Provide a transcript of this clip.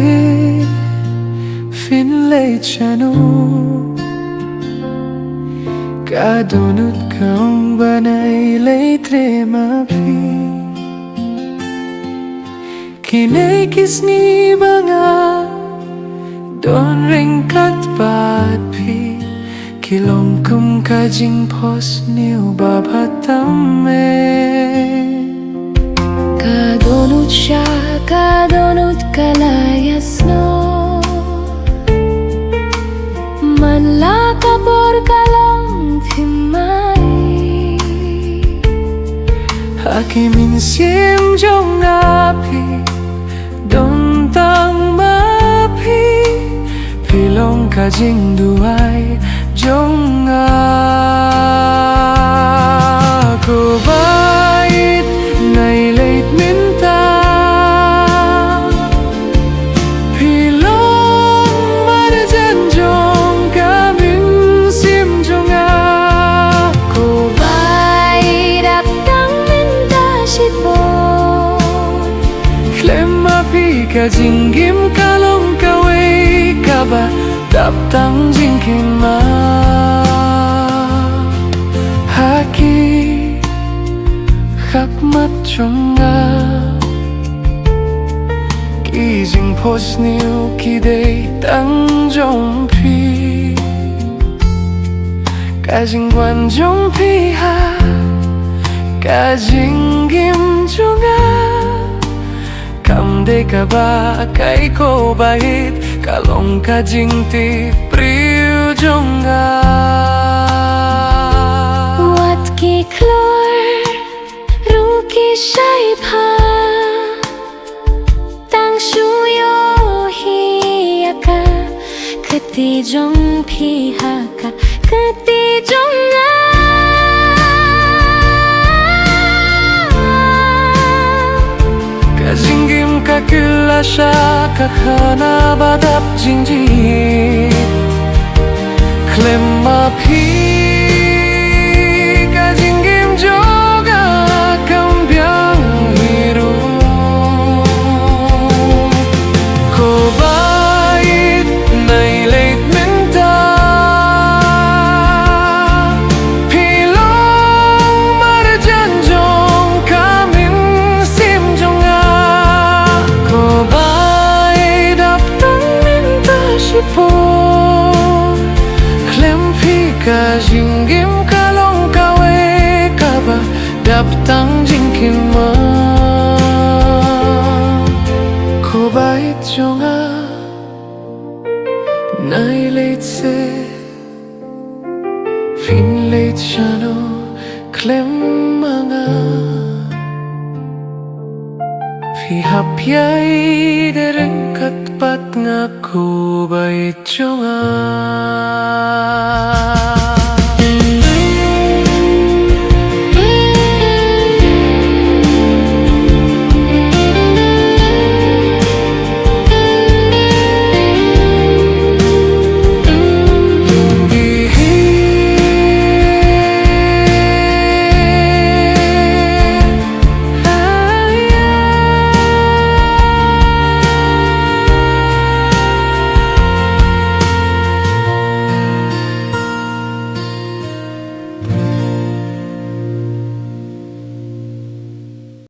Baieid Phin Leit Shano Kadunut kaong banay leitre mapi Kinay kisni banga Don ring kat pat pi Kilong kum ka jingpos niu babatame Kadunut siya, kadunut kalayas no Manla kapor kalang thymmai Hakimin siem jong api Don tang mapi Pilong ka jingduwai jong ako Baieid Phin Leit bynta Pilong marjan jong kamin sim jong ako Baieid tang bynta Khlem ka jingim kalong kawei kaba tang jingkyrmen haki khakmat jonga ki jingpos niu kidei tang jong pi ka jingwan jong pi ha ka jingim jonga Kam de kaba kai ko Baieid kalong ka jingti priu jonga Wat ki klor ruki shai pha Tang shuyo hi aka kati jong phi haka kati jonga Jingim ka lasha ka khana badap jingieit Khlem ka jingim joga kambyang hiru ko Baieid Phin Leit bynta Pilong marjan jong kamin sim jong Khlem ka jingim kalong kawei kaba tang jingkyrmen ko Baieid jonga nai leit se Phin Leit Shano Khlem manga Phi hapiai dereng kat pat nga ko Baieid jonga